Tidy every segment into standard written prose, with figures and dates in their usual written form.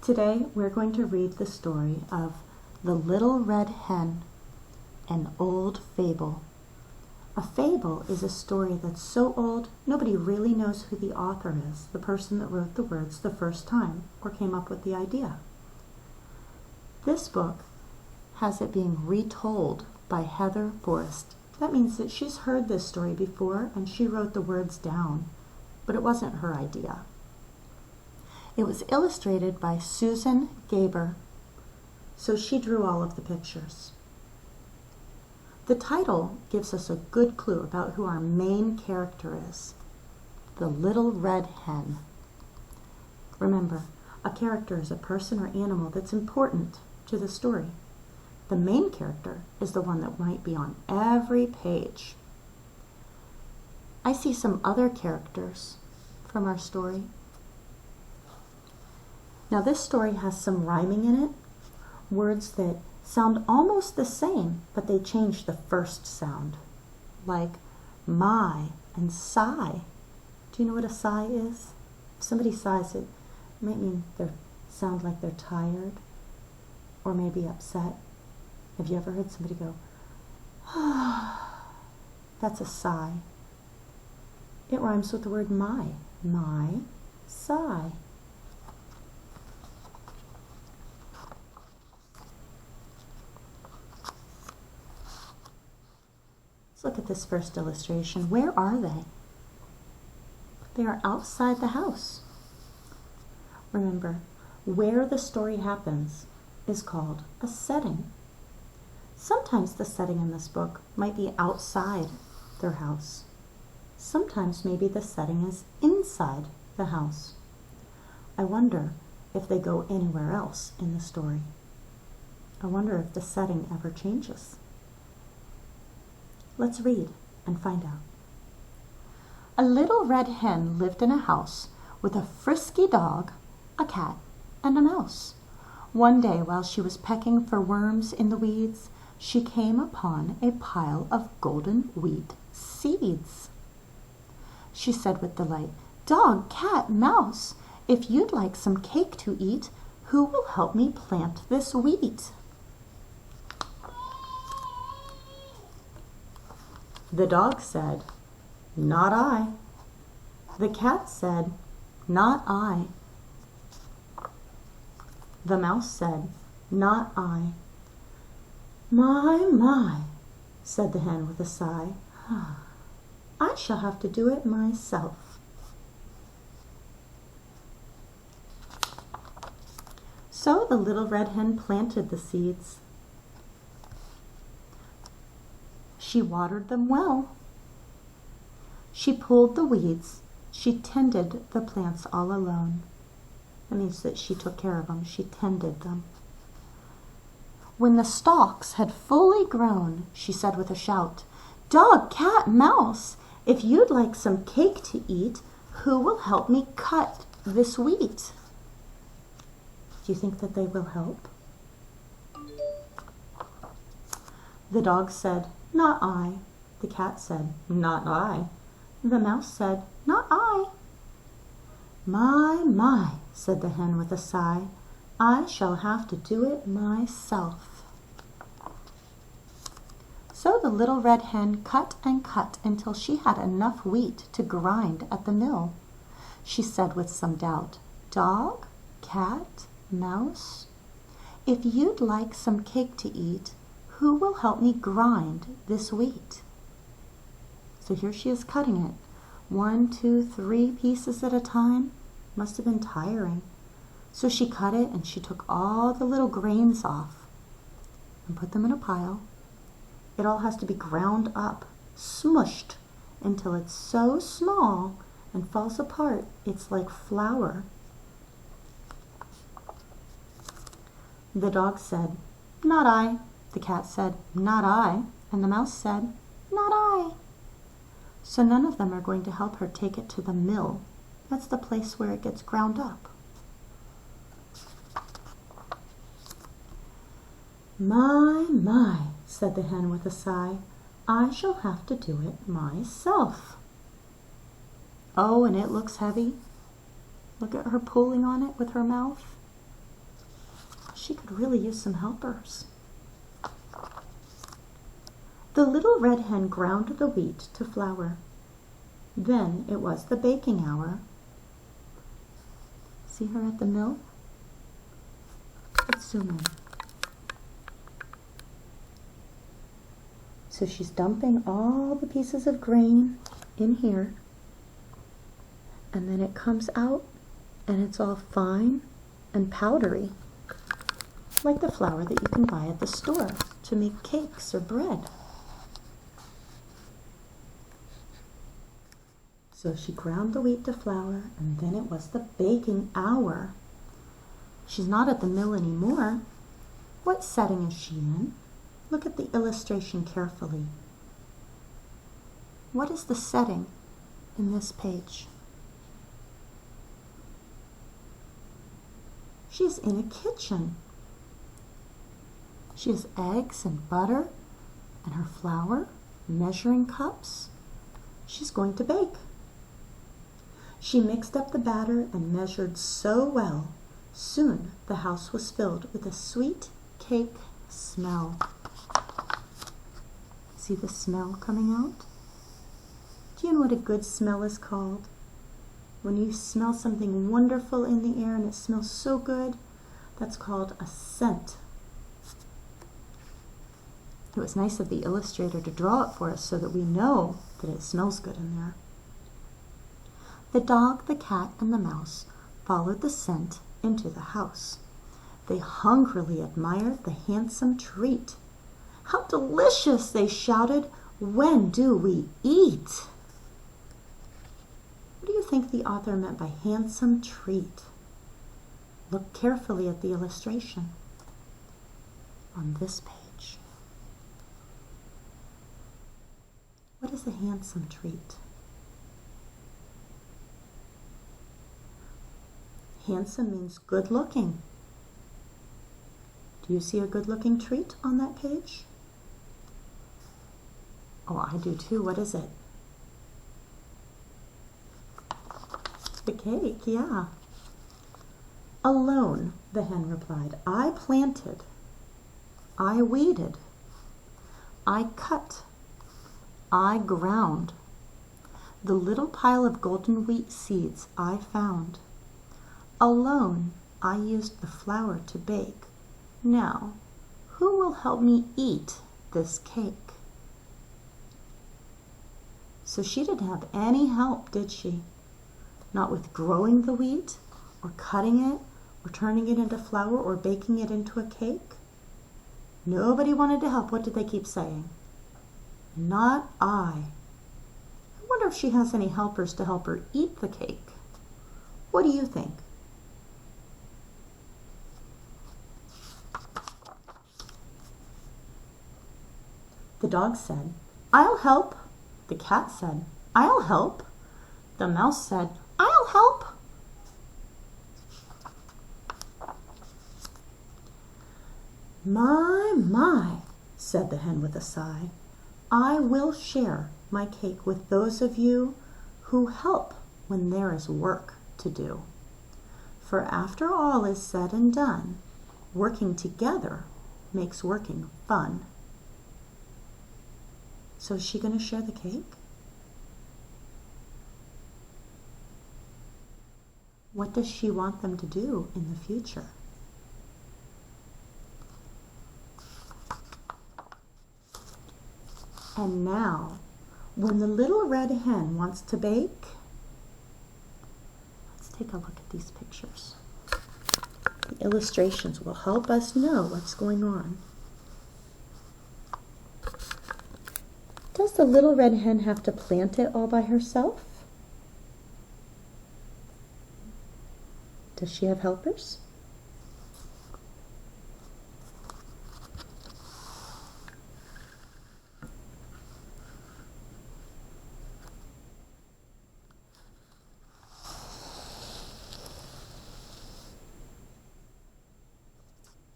Today we're going to read the story of The Little Red Hen, an Old Fable. A fable is a story that's so old nobody really knows who the author is, the person that wrote the words the first time or came up with the idea. This book has it being retold by Heather Forrest. That means that she's heard this story before and she wrote the words down, but it wasn't her idea. It was illustrated by Susan Gaber, so she drew all of the pictures. The title gives us a good clue about who our main character is, the Little Red Hen. Remember, a character is a person or animal that's important to the story. The main character is the one that might be on every page. I see some other characters from our story. Now this story has some rhyming in it, words that sound almost the same, but they change the first sound, like my and sigh. Do you know what a sigh is? If somebody sighs, it might mean they sound like they're tired or maybe upset. Have you ever heard somebody go, ah? That's a sigh. It rhymes with the word my, sigh. Let's look at this first illustration. Where are they? They are outside the house. Remember, where the story happens is called a setting. Sometimes the setting in this book might be outside their house. Sometimes maybe the setting is inside the house. I wonder if they go anywhere else in the story. I wonder if the setting ever changes. Let's read and find out. A little red hen lived in a house with a frisky dog, a cat, and a mouse. One day, while she was pecking for worms in the weeds, she came upon a pile of golden wheat seeds. She said with delight, "Dog, cat, mouse, if you'd like some cake to eat, who will help me plant this wheat?" The dog said, "Not I." The cat said, "Not I." The mouse said, "Not I." My, said the hen with a sigh. I shall have to do it myself. So the little red hen planted the seeds. She watered them well. She pulled the weeds. She tended the plants all alone. That means that she took care of them. She tended them. When the stalks had fully grown, she said with a shout, "Dog, cat, mouse, if you'd like some cake to eat, who will help me cut this wheat?" Do you think that they will help? The dog said, "Not I." The cat said, "Not I." The mouse said, "Not I." My, said the hen with a sigh. I shall have to do it myself. So the little red hen cut and cut until she had enough wheat to grind at the mill. She said with some doubt, "Dog, cat, mouse, if you'd like some cake to eat, who will help me grind this wheat?" So here she is cutting it. 1, 2, 3 pieces at a time. Must have been tiring. So she cut it and she took all the little grains off and put them in a pile. It all has to be ground up, smushed, until it's so small and falls apart, it's like flour. The dog said, "Not I." The cat said, "Not I." And the mouse said, "Not I." So none of them are going to help her take it to the mill. That's the place where it gets ground up. My, said the hen with a sigh. I shall have to do it myself. Oh, and it looks heavy. Look at her pulling on it with her mouth. she could really use some helpers. The Little Red Hen ground the wheat to flour. Then it was the baking hour. See her at the mill? Let's zoom in. So she's dumping all the pieces of grain in here, and then it comes out and it's all fine and powdery, like the flour that you can buy at the store to make cakes or bread. So she ground the wheat to flour, and then it was the baking hour. She's not at the mill anymore. What setting is she in? Look at the illustration carefully. What is the setting in this page? She's in a kitchen. She has eggs and butter and her flour, measuring cups. She's going to bake. She mixed up the batter and measured so well. Soon the house was filled with a sweet cake smell. See the smell coming out? Do you know what a good smell is called? When you smell something wonderful in the air and it smells so good, that's called a scent. It was nice of the illustrator to draw it for us so that we know that it smells good in there. The dog, the cat, and the mouse followed the scent into the house. They hungrily admired the handsome treat. "How delicious!" they shouted. "When do we eat?" What do you think the author meant by handsome treat? Look carefully at the illustration on this page. What is a handsome treat? Handsome means good looking. Do you see a good looking treat on that page? Oh, I do too. What is it? The cake, yeah. "Alone," the hen replied. "I planted, I weeded, I cut, I ground. The little pile of golden wheat seeds I found. Alone I used the flour to bake. Now, who will help me eat this cake?" So she didn't have any help, did she? Not with growing the wheat, or cutting it, or turning it into flour, or baking it into a cake. Nobody wanted to help. What did they keep saying? "Not I." I wonder if she has any helpers to help her eat the cake. What do you think? The dog said, "I'll help." The cat said, "I'll help." The mouse said, "I'll help." My, said the hen with a sigh. "I will share my cake with those of you who help when there is work to do. For after all is said and done, working together makes working fun." So is she going to share the cake? What does she want them to do in the future? And now, when the Little Red Hen wants to bake, let's take a look at these pictures. The illustrations will help us know what's going on. Does the Little Red Hen have to plant it all by herself? Does she have helpers?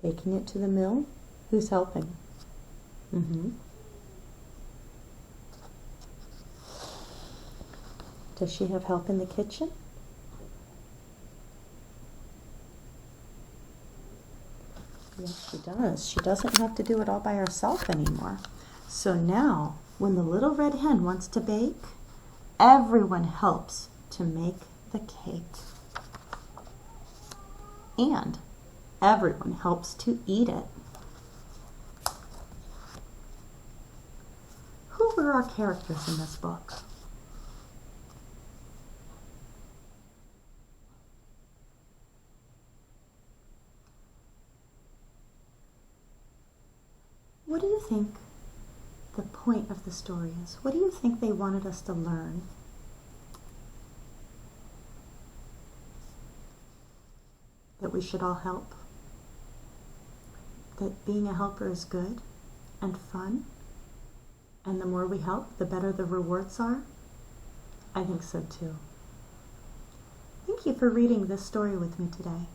Taking it to the mill? Who's helping? Does she have help in the kitchen? Yes, she does. She doesn't have to do it all by herself anymore. So now, when the little red hen wants to bake, everyone helps to make the cake. And everyone helps to eat it. Who were our characters in this book? What do you think the point of the story is? What do you think they wanted us to learn? That we should all help? That being a helper is good and fun? And the more we help, the better the rewards are? I think so too. Thank you for reading this story with me today.